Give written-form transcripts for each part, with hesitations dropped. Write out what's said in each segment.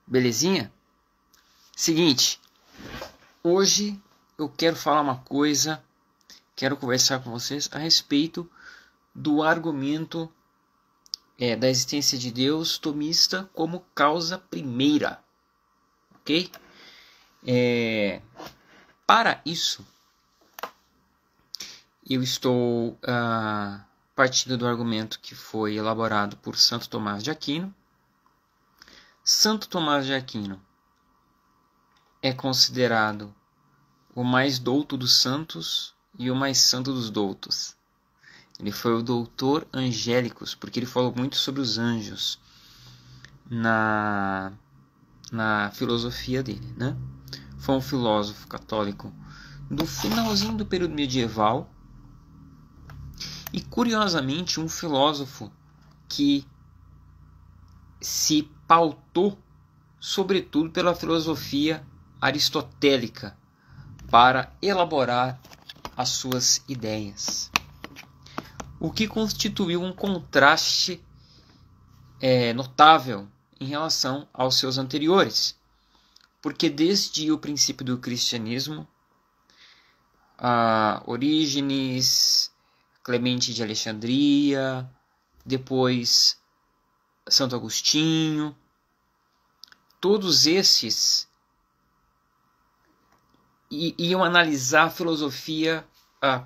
Belezinha? Seguinte, hoje eu quero falar uma coisa, quero conversar com vocês a respeito do argumento da existência de Deus tomista como causa primeira, ok? Para isso, eu estou partindo do argumento que foi elaborado por Santo Tomás de Aquino. Santo Tomás de Aquino é considerado o mais douto dos santos e o mais santo dos doutos. Ele foi o doutor angélicos, porque ele falou muito sobre os anjos na filosofia dele, né? Foi um filósofo católico do finalzinho do período medieval e, curiosamente, um filósofo que se pautou sobretudo pela filosofia aristotélica para elaborar as suas ideias, o que constituiu um contraste notável em relação aos seus anteriores, porque desde o princípio do cristianismo, Orígenes, Clemente de Alexandria, depois Santo Agostinho, todos esses iam analisar a filosofia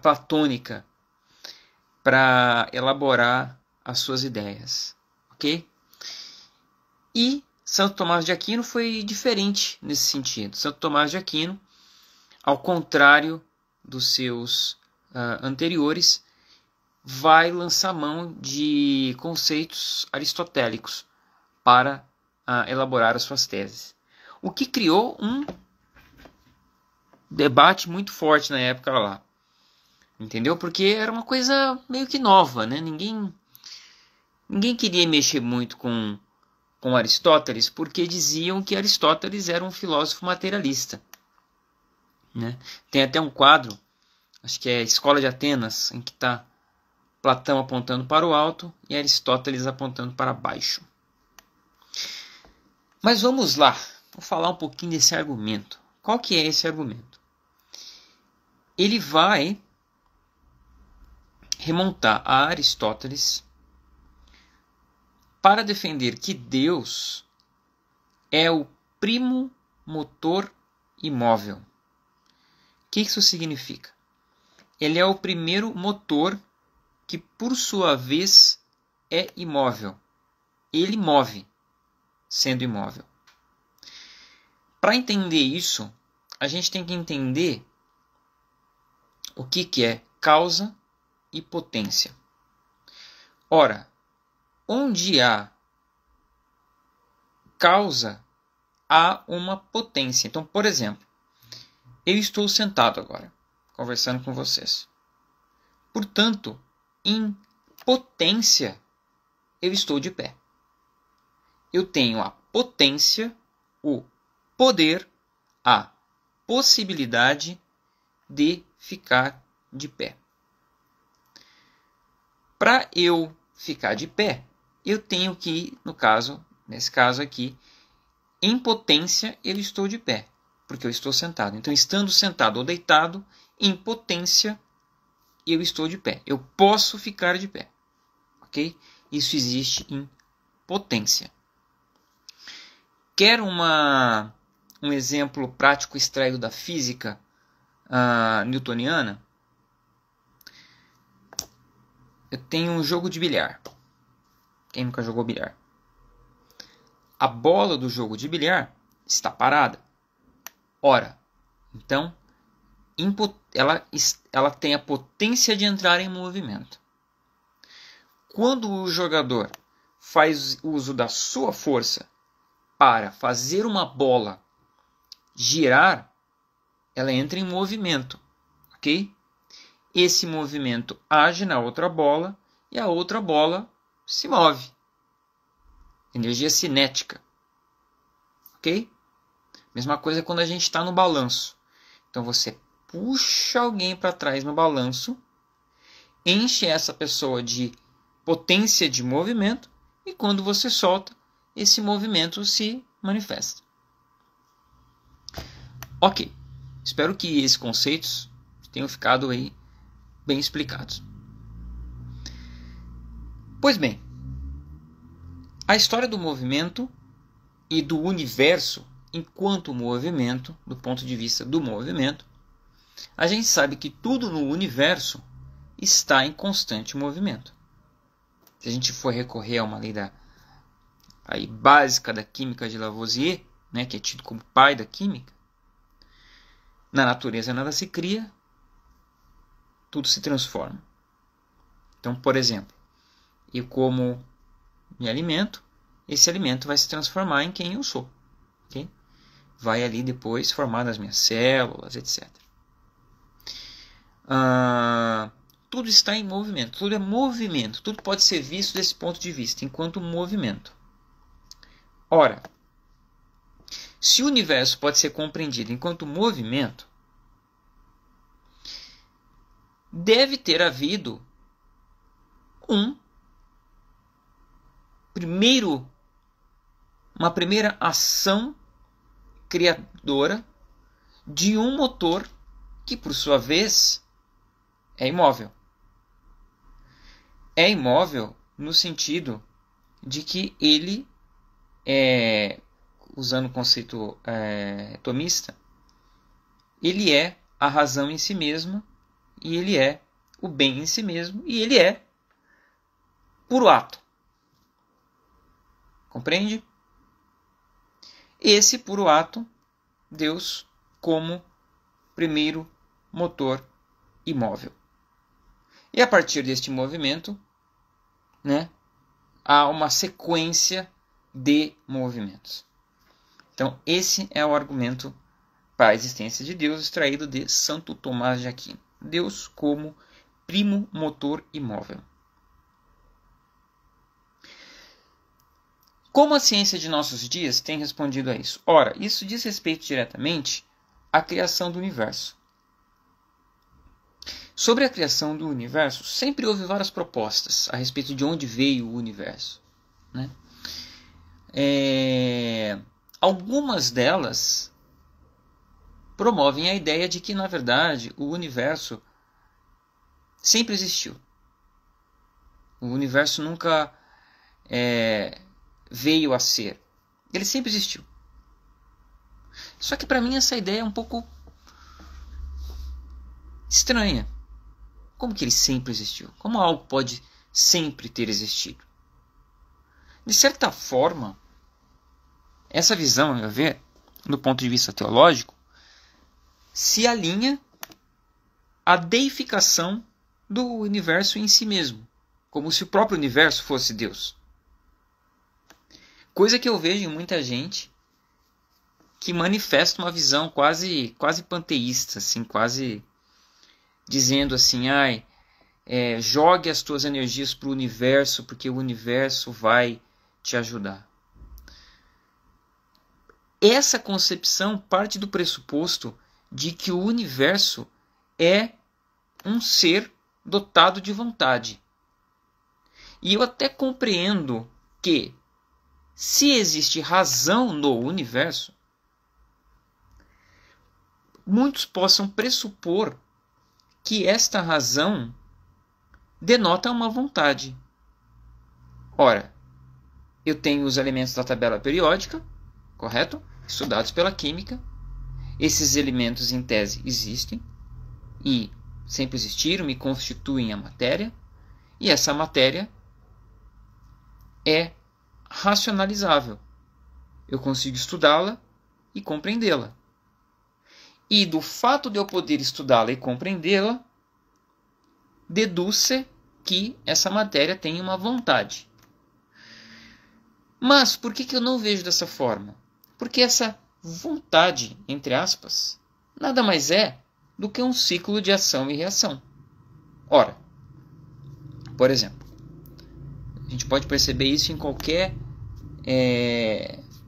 platônica para elaborar as suas ideias, ok? E Santo Tomás de Aquino foi diferente nesse sentido. Santo Tomás de Aquino, ao contrário dos seus anteriores, vai lançar mão de conceitos aristotélicos para elaborar as suas teses. O que criou um debate muito forte na época lá. Entendeu? Porque era uma coisa meio que nova, né? Ninguém queria mexer muito com Aristóteles, porque diziam que Aristóteles era um filósofo materialista, né? Tem até um quadro, acho que é Escola de Atenas, em que está Platão apontando para o alto e Aristóteles apontando para baixo. Mas vamos lá, vou falar um pouquinho desse argumento. Qual que é esse argumento? Ele vai remontar a Aristóteles para defender que Deus é o primo motor imóvel. O que isso significa? Ele é o primeiro motor que, por sua vez, é imóvel. Ele move, sendo imóvel. Para entender isso, a gente tem que entender o que é causa e potência. Ora, onde há causa, há uma potência. Então, por exemplo, eu estou sentado agora, conversando com vocês. Portanto, em potência, eu estou de pé. Eu tenho a potência, o poder, a possibilidade de ficar de pé. Para eu ficar de pé, eu tenho que, nesse caso aqui, em potência eu estou de pé, porque eu estou sentado. Então, estando sentado ou deitado, em potência eu estou de pé. Eu posso ficar de pé, ok? Isso existe em potência. Quer um exemplo prático extraído da física newtoniana? Eu tenho um jogo de bilhar. Quem nunca jogou bilhar? A bola do jogo de bilhar está parada. Ora, então, ela tem a potência de entrar em movimento. Quando o jogador faz uso da sua força para fazer uma bola girar, ela entra em movimento, ok? Esse movimento age na outra bola e a outra bola se move. Energia cinética. Ok? Mesma coisa quando a gente está no balanço. Então você puxa alguém para trás no balanço, enche essa pessoa de potência de movimento e quando você solta, esse movimento se manifesta. Ok, espero que esses conceitos tenham ficado aí bem explicados. Pois bem, a história do movimento e do universo enquanto movimento, do ponto de vista do movimento, a gente sabe que tudo no universo está em constante movimento. Se a gente for recorrer a uma lei básica da química de Lavoisier, né, que é tido como pai da química, na natureza nada se cria, tudo se transforma. Então, por exemplo, eu como me alimento, esse alimento vai se transformar em quem eu sou. Okay? Vai ali depois formar nas minhas células, etc. Tudo está em movimento, tudo é movimento, tudo pode ser visto desse ponto de vista, enquanto movimento. Ora, se o universo pode ser compreendido enquanto movimento, deve ter havido uma primeira ação criadora de um motor que, por sua vez, é imóvel. É imóvel no sentido de que ele usando o conceito atomista, ele é a razão em si mesma, e ele é o bem em si mesmo, e ele é puro ato. Compreende? Esse puro ato, Deus como primeiro motor imóvel. E a partir deste movimento, né, há uma sequência de movimentos. Então, esse é o argumento para a existência de Deus extraído de Santo Tomás de Aquino. Deus como primo motor imóvel. Como a ciência de nossos dias tem respondido a isso? Ora, isso diz respeito diretamente à criação do universo. Sobre a criação do universo, sempre houve várias propostas a respeito de onde veio o universo, né? Algumas delas promovem a ideia de que, na verdade, o universo sempre existiu. O universo nunca veio a ser. Ele sempre existiu. Só que para mim essa ideia é um pouco estranha. Como que ele sempre existiu? Como algo pode sempre ter existido? De certa forma, essa visão, a meu ver, do ponto de vista teológico, se alinha à deificação do universo em si mesmo, como se o próprio universo fosse Deus. Coisa que eu vejo em muita gente que manifesta uma visão quase panteísta, assim, quase dizendo assim, jogue as tuas energias para o universo, porque o universo vai te ajudar. Essa concepção parte do pressuposto de que o universo é um ser dotado de vontade. E eu até compreendo que, se existe razão no universo, muitos possam pressupor que esta razão denota uma vontade. Ora, eu tenho os elementos da tabela periódica, correto? Estudados pela química. Esses elementos, em tese, existem e sempre existiram e constituem a matéria. E essa matéria é racionalizável. Eu consigo estudá-la e compreendê-la. E do fato de eu poder estudá-la e compreendê-la, deduz-se que essa matéria tem uma vontade. Mas por que eu não vejo dessa forma? Porque essa vontade, entre aspas, nada mais é do que um ciclo de ação e reação. Ora, por exemplo, a gente pode perceber isso em qualquer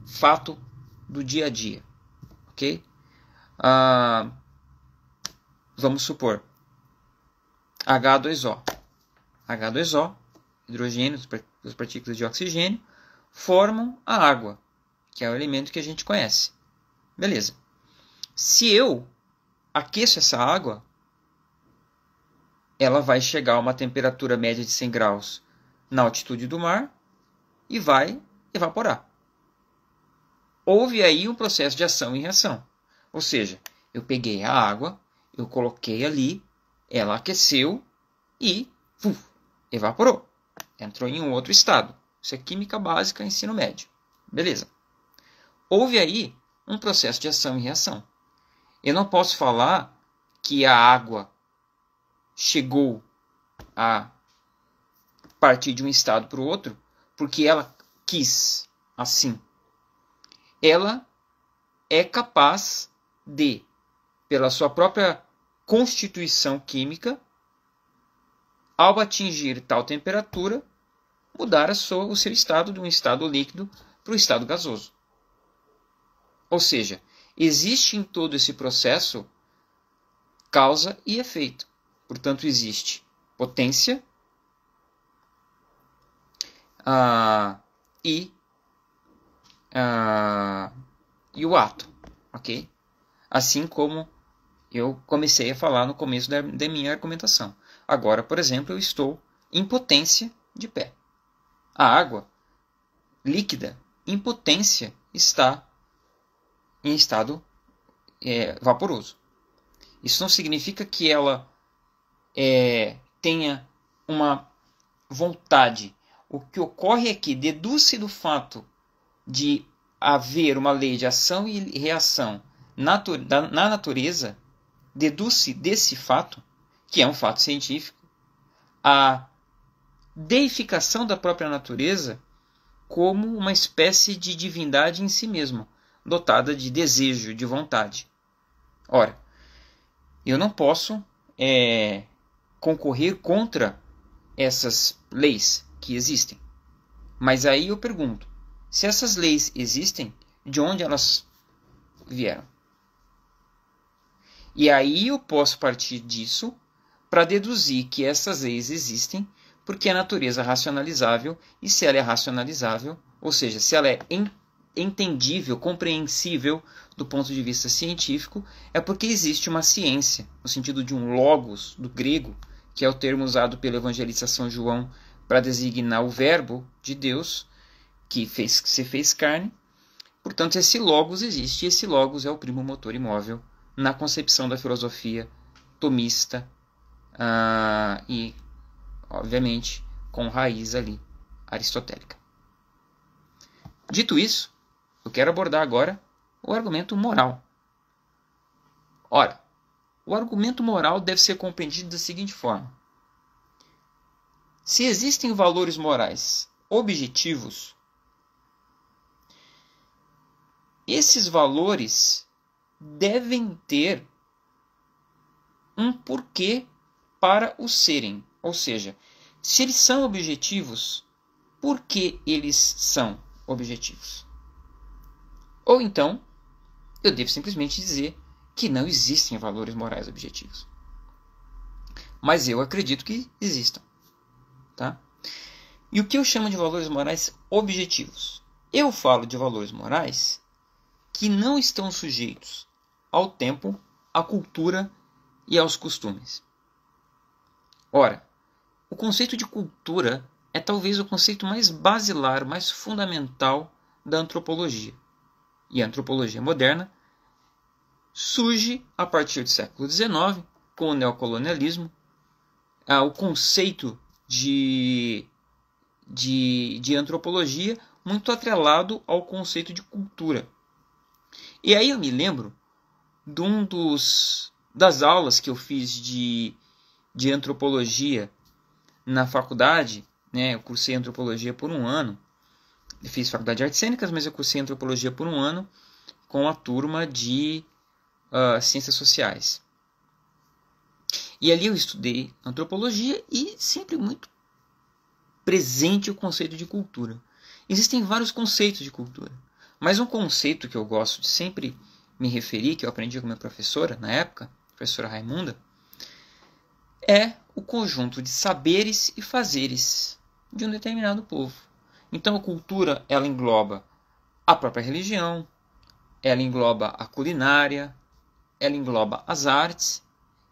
fato do dia a dia. Ok? Vamos supor H2O. H2O, hidrogênio, as partículas de oxigênio, formam a água, que é o elemento que a gente conhece. Beleza. Se eu aqueço essa água, ela vai chegar a uma temperatura média de 100 graus na altitude do mar e vai evaporar. Houve aí um processo de ação e reação. Ou seja, eu peguei a água, eu coloquei ali, ela aqueceu e evaporou. Entrou em um outro estado. Isso é química básica, ensino médio. Beleza. Houve aí um processo de ação e reação. Eu não posso falar que a água chegou a partir de um estado para o outro porque ela quis assim. Ela é capaz de, pela sua própria constituição química, ao atingir tal temperatura, mudar o seu estado de um estado líquido para o estado gasoso. Ou seja, existe em todo esse processo causa e efeito. Portanto, existe potência e o ato. Ok? Assim como eu comecei a falar no começo da minha argumentação. Agora, por exemplo, eu estou em potência de pé. A água líquida, em potência, está em estado vaporoso. Isso não significa que ela tenha uma vontade. O que ocorre é que deduz-se do fato de haver uma lei de ação e reação na natureza, deduz-se desse fato, que é um fato científico, a deificação da própria natureza como uma espécie de divindade em si mesma, dotada de desejo, de vontade. Ora, eu não posso concorrer contra essas leis que existem. Mas aí eu pergunto, se essas leis existem, de onde elas vieram? E aí eu posso partir disso para deduzir que essas leis existem porque a natureza é racionalizável, e se ela é racionalizável, ou seja, se ela é entendível, compreensível do ponto de vista científico, é porque existe uma ciência, no sentido de um logos, do grego, que é o termo usado pelo evangelista São João para designar o verbo de Deus, que se fez carne. Portanto, esse logos existe, e esse logos é o primo motor imóvel na concepção da filosofia tomista e, obviamente, com raiz ali aristotélica. Dito isso, eu quero abordar agora o argumento moral. Ora, o argumento moral deve ser compreendido da seguinte forma: se existem valores morais objetivos, esses valores devem ter um porquê para o serem. Ou seja, se eles são objetivos, por que eles são objetivos? Ou então, eu devo simplesmente dizer que não existem valores morais objetivos. Mas eu acredito que existam. Tá? E o que eu chamo de valores morais objetivos? Eu falo de valores morais que não estão sujeitos ao tempo, à cultura e aos costumes. Ora, o conceito de cultura é talvez o conceito mais basilar, mais fundamental da antropologia. E a antropologia moderna surge a partir do século XIX, com o neocolonialismo, o conceito de antropologia muito atrelado ao conceito de cultura. E aí eu me lembro de das aulas que eu fiz de antropologia na faculdade, né? Eu cursei antropologia por um ano. Eu fiz faculdade de artes cênicas, mas eu cursei antropologia por um ano com a turma de ciências sociais. E ali eu estudei antropologia e sempre muito presente o conceito de cultura. Existem vários conceitos de cultura, mas um conceito que eu gosto de sempre me referir, que eu aprendi com minha professora na época, a professora Raimunda, é o conjunto de saberes e fazeres de um determinado povo. Então a cultura ela engloba a própria religião, ela engloba a culinária, ela engloba as artes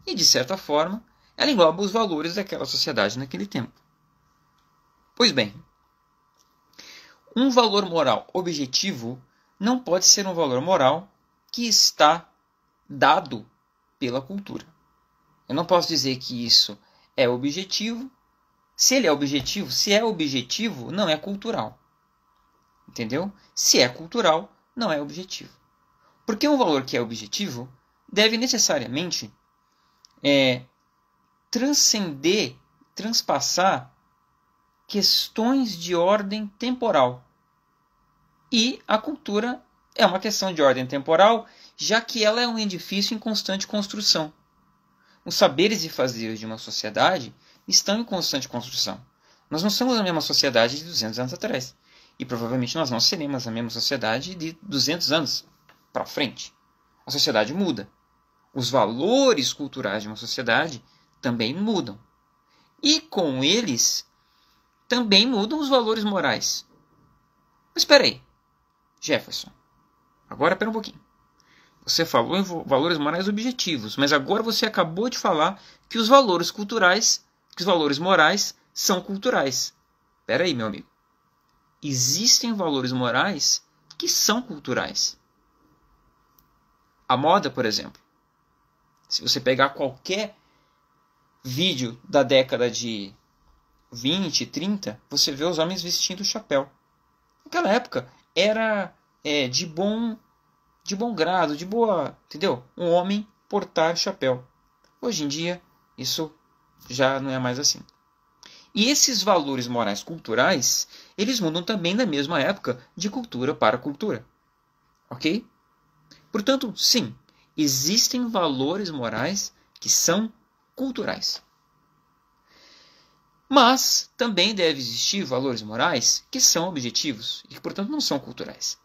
e, de certa forma, ela engloba os valores daquela sociedade naquele tempo. Pois bem, um valor moral objetivo não pode ser um valor moral que está dado pela cultura. Eu não posso dizer que isso é objetivo. Se ele é objetivo, se é objetivo, não é cultural. Entendeu? Se é cultural, não é objetivo. Porque um valor que é objetivo deve necessariamente transcender, transpassar questões de ordem temporal. E a cultura é uma questão de ordem temporal, já que ela é um edifício em constante construção. Os saberes e fazeres de uma sociedade estão em constante construção. Nós não somos a mesma sociedade de 200 anos atrás. E provavelmente nós não seremos a mesma sociedade de 200 anos para frente. A sociedade muda. Os valores culturais de uma sociedade também mudam. E com eles também mudam os valores morais. Mas espera aí, Jefferson. Agora espera um pouquinho. Você falou em valores morais objetivos, mas agora você acabou de falar que os valores culturais, que os valores morais são culturais. Espera aí, meu amigo. Existem valores morais que são culturais. A moda, por exemplo. Se você pegar qualquer vídeo da década de 20, 30, você vê os homens vestindo chapéu. Naquela época era de bom grado, de boa, entendeu? Um homem portar chapéu. Hoje em dia, isso já não é mais assim. E esses valores morais culturais, eles mudam também na mesma época de cultura para cultura. Ok? Portanto, sim, existem valores morais que são culturais. Mas também deve existir valores morais que são objetivos e que, portanto, não são culturais.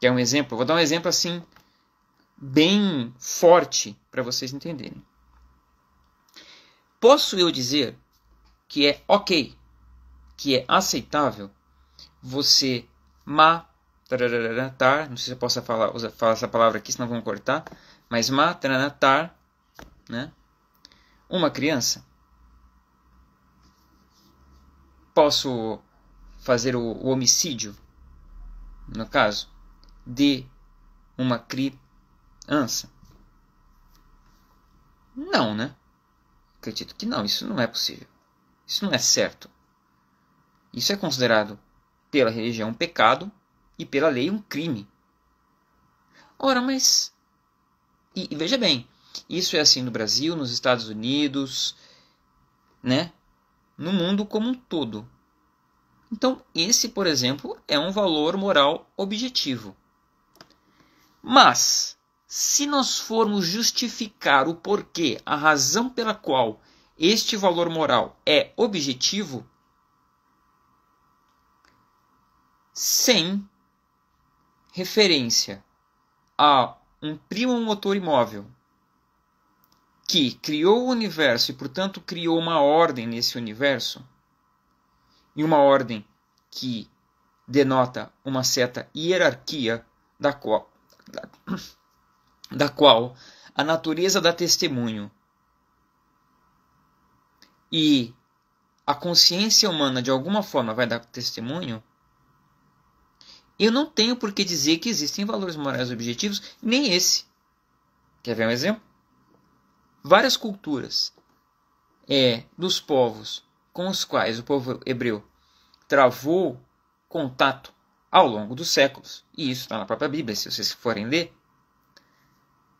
Quer um exemplo? Vou dar um exemplo assim, bem forte para vocês entenderem. Posso eu dizer que é ok, que é aceitável você matar, não sei se eu posso falar essa palavra aqui, senão vão cortar, mas matar, né, uma criança? Posso fazer o homicídio, no caso, de uma criança? Não, né? Acredito que não, isso não é possível. Isso não é certo. Isso é considerado pela religião um pecado e pela lei um crime. Ora, mas... E veja bem, isso é assim no Brasil, nos Estados Unidos, né? No mundo como um todo. Então, esse, por exemplo, é um valor moral objetivo. Mas, se nós formos justificar o porquê, a razão pela qual este valor moral é objetivo, sem referência a um primo motor imóvel que criou o universo e, portanto, criou uma ordem nesse universo, e uma ordem que denota uma certa hierarquia da qual a natureza dá testemunho e a consciência humana de alguma forma vai dar testemunho, eu não tenho por que dizer que existem valores morais objetivos, nem esse. Quer ver um exemplo? Várias culturas dos povos com os quais o povo hebreu travou contato ao longo dos séculos, e isso está na própria Bíblia, se vocês forem ler,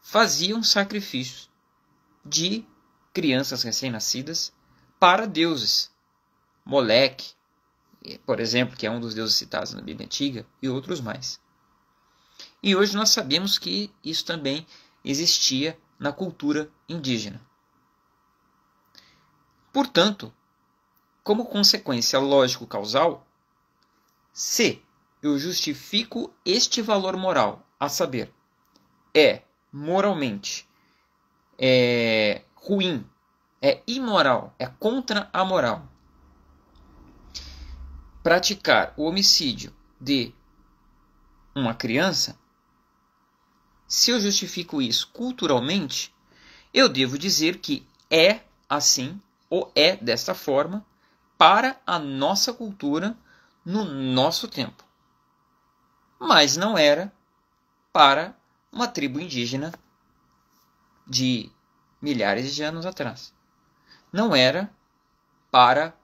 faziam sacrifícios de crianças recém-nascidas para deuses. Moleque, por exemplo, que é um dos deuses citados na Bíblia Antiga, e outros mais. E hoje nós sabemos que isso também existia na cultura indígena. Portanto, como consequência lógico-causal, se eu justifico este valor moral, a saber, é moralmente ruim, é imoral, é contra a moral, praticar o homicídio de uma criança, se eu justifico isso culturalmente, eu devo dizer que é assim ou é desta forma para a nossa cultura no nosso tempo. Mas não era para uma tribo indígena de milhares de anos atrás. Não era para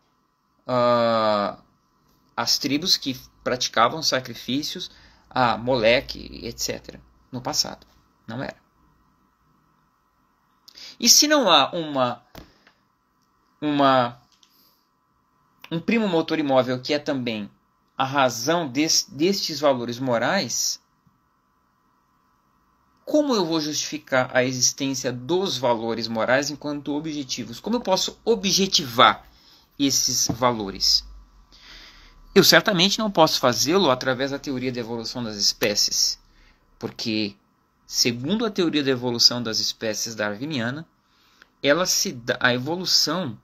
as tribos que praticavam sacrifícios a Moleque, etc. no passado. Não era. E se não há um primo motor imóvel que é também a razão destes valores morais, como eu vou justificar a existência dos valores morais enquanto objetivos? Como eu posso objetivar esses valores? Eu certamente não posso fazê-lo através da teoria da evolução das espécies, porque, segundo a teoria da evolução das espécies darwiniana, a evolução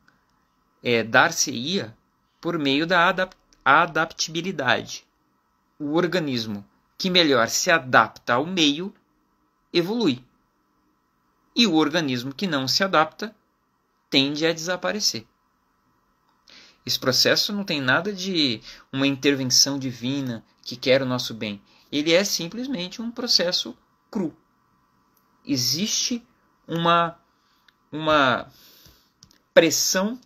dar-se-ia por meio da adaptabilidade. O organismo que melhor se adapta ao meio evolui. E o organismo que não se adapta tende a desaparecer. Esse processo não tem nada de uma intervenção divina que quer o nosso bem. Ele é simplesmente um processo cru. Existe uma pressão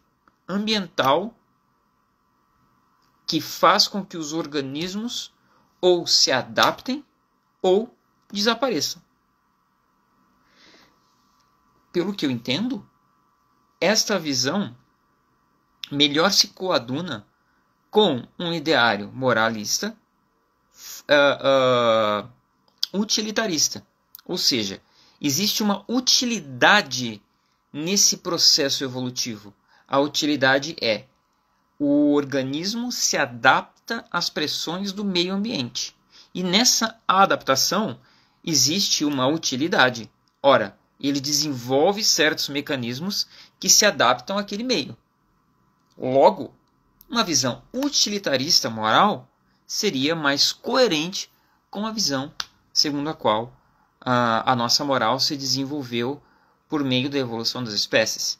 ambiental que faz com que os organismos ou se adaptem ou desapareçam. Pelo que eu entendo, esta visão melhor se coaduna com um ideário moralista utilitarista. Ou seja, existe uma utilidade nesse processo evolutivo. A utilidade é: o organismo se adapta às pressões do meio ambiente. E nessa adaptação existe uma utilidade. Ora, ele desenvolve certos mecanismos que se adaptam àquele meio. Logo, uma visão utilitarista moral seria mais coerente com a visão segundo a qual a nossa moral se desenvolveu por meio da evolução das espécies.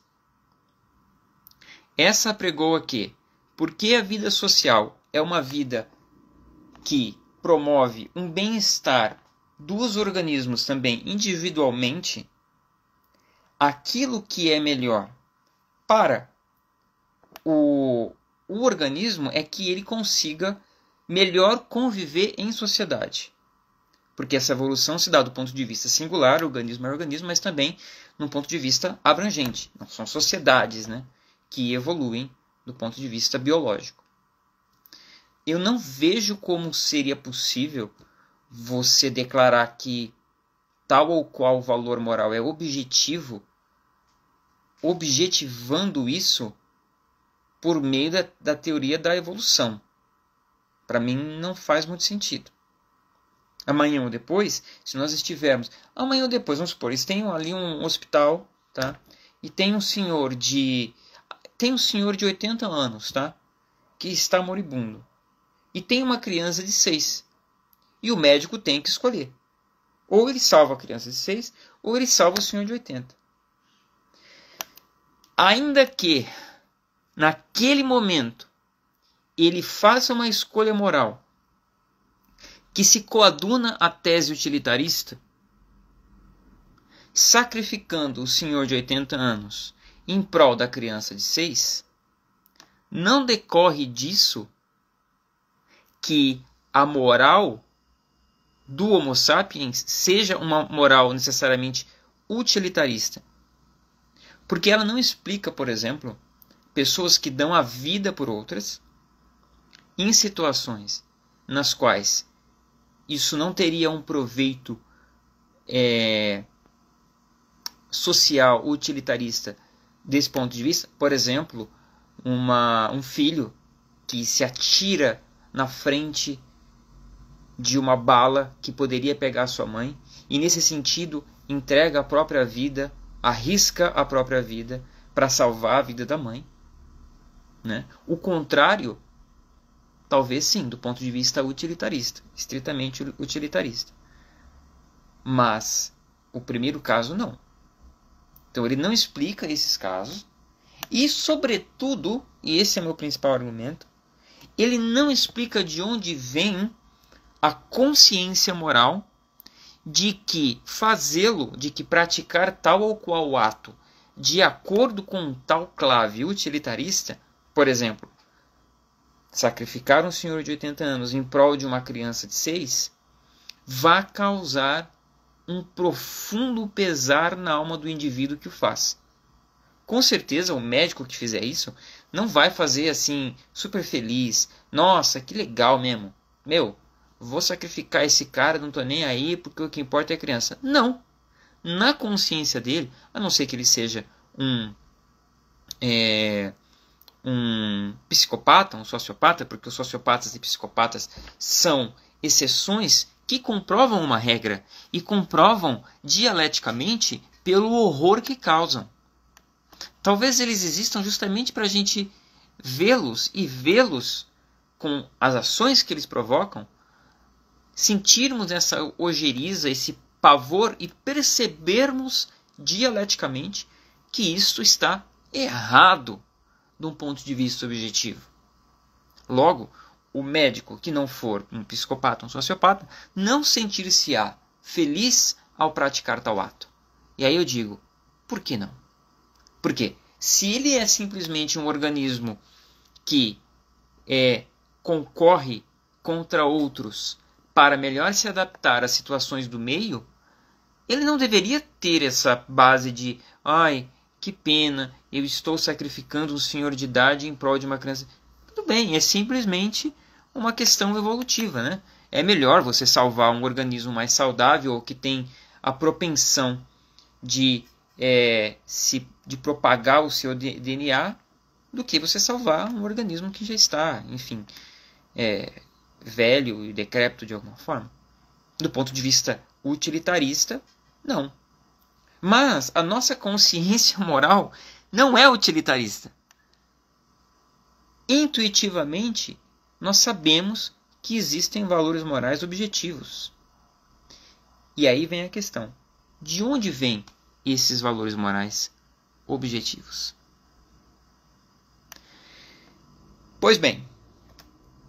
Essa apregoa que, porque a vida social é uma vida que promove um bem-estar dos organismos também individualmente, aquilo que é melhor para o organismo é que ele consiga melhor conviver em sociedade. Porque essa evolução se dá do ponto de vista singular, organismo é organismo, mas também no ponto de vista abrangente. Não são sociedades, né, que evoluem do ponto de vista biológico. Eu não vejo como seria possível você declarar que tal ou qual valor moral é objetivo, objetivando isso por meio da teoria da evolução. Para mim não faz muito sentido. Amanhã ou depois, se nós estivermos... Amanhã ou depois, vamos supor, eles têm ali um hospital, tá? E tem um senhor de 80 anos, tá? Que está moribundo. E tem uma criança de 6. E o médico tem que escolher. Ou ele salva a criança de 6, ou ele salva o senhor de 80. Ainda que, naquele momento, ele faça uma escolha moral que se coaduna à tese utilitarista, sacrificando o senhor de 80 anos em prol da criança de 6, não decorre disso que a moral do Homo sapiens seja uma moral necessariamente utilitarista. Porque ela não explica, por exemplo, pessoas que dão a vida por outras em situações nas quais isso não teria um proveito social, utilitarista desse ponto de vista. Por exemplo, um filho que se atira na frente de uma bala que poderia pegar sua mãe e, nesse sentido, entrega a própria vida, arrisca a própria vida para salvar a vida da mãe, né? O contrário Talvez sim, do ponto de vista utilitarista, estritamente utilitarista. Mas o primeiro caso não. Então ele não explica esses casos e, sobretudo, e esse é meu principal argumento, ele não explica de onde vem a consciência moral de que fazê-lo, de que praticar tal ou qual ato de acordo com tal clave utilitarista, por exemplo, sacrificar um senhor de 80 anos em prol de uma criança de 6, vai causar um profundo pesar na alma do indivíduo que o faz. Com certeza o médico que fizer isso não vai fazer assim super feliz. Nossa, que legal mesmo. Meu, vou sacrificar esse cara, não tô nem aí porque o que importa é a criança. Não. Na consciência dele, a não ser que ele seja um psicopata, um sociopata, porque os sociopatas e psicopatas são exceções que comprovam uma regra e comprovam dialeticamente pelo horror que causam. Talvez eles existam justamente para a gente vê-los e vê-los com as ações que eles provocam, sentirmos essa ojeriza, esse pavor e percebermos dialeticamente que isso está errado de um ponto de vista objetivo. Logo, o médico que não for um psicopata, um sociopata, não sentir-se-á feliz ao praticar tal ato. E aí eu digo, por que não? Porque se ele é simplesmente um organismo que concorre contra outros para melhor se adaptar às situações do meio, ele não deveria ter essa base de ai, que pena, eu estou sacrificando um senhor de idade em prol de uma criança. Tudo bem, é simplesmente uma questão evolutiva, né? É melhor você salvar um organismo mais saudável ou que tem a propensão de propagar o seu DNA do que você salvar um organismo que já está, enfim, velho e decrépito de alguma forma. Do ponto de vista utilitarista, não. Mas a nossa consciência moral não é utilitarista. Intuitivamente, nós sabemos que existem valores morais objetivos. E aí vem a questão: de onde vêm esses valores morais objetivos? Pois bem,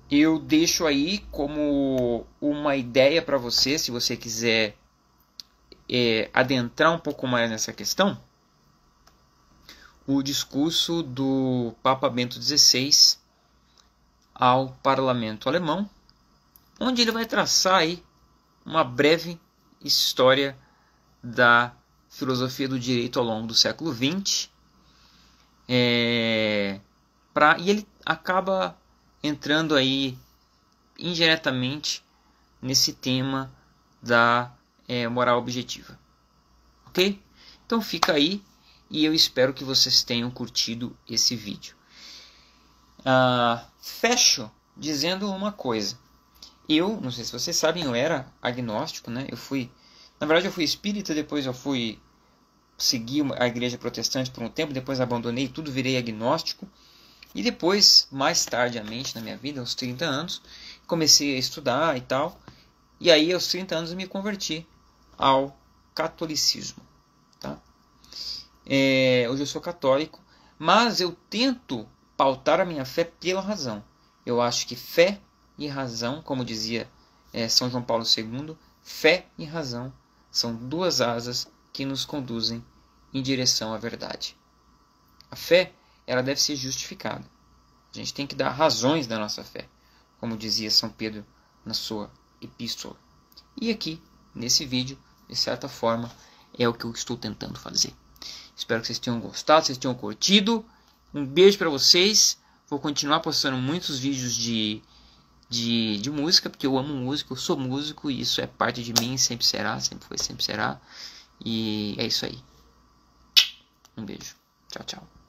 eu deixo aí como uma ideia para você, se você quiser adentrar um pouco mais nessa questão, o discurso do Papa Bento XVI ao parlamento alemão, onde ele vai traçar aí uma breve história da filosofia do direito ao longo do século XX, e ele acaba entrando aí indiretamente nesse tema da moral objetiva. Ok? Então fica aí e eu espero que vocês tenham curtido esse vídeo. Fecho dizendo uma coisa. Eu, não sei se vocês sabem, eu era agnóstico, né? Na verdade eu fui espírita, depois eu segui a igreja protestante por um tempo, depois abandonei tudo, virei agnóstico. E depois, mais tardiamente na minha vida, aos 30 anos, comecei a estudar e tal. E aí, aos 30 anos, eu me converti ao catolicismo. Tá? Hoje eu sou católico, mas eu tento pautar a minha fé pela razão. Eu acho que fé e razão, como dizia São João Paulo II, fé e razão são duas asas que nos conduzem em direção à verdade. A fé, ela deve ser justificada. A gente tem que dar razões da nossa fé, como dizia São Pedro na sua epístola. E aqui, nesse vídeo, de certa forma, é o que eu estou tentando fazer. Espero que vocês tenham gostado, vocês tenham curtido. Um beijo para vocês. Vou continuar postando muitos vídeos de música, porque eu amo música, eu sou músico e isso é parte de mim, sempre será, sempre foi, sempre será. E é isso aí. Um beijo. Tchau, tchau.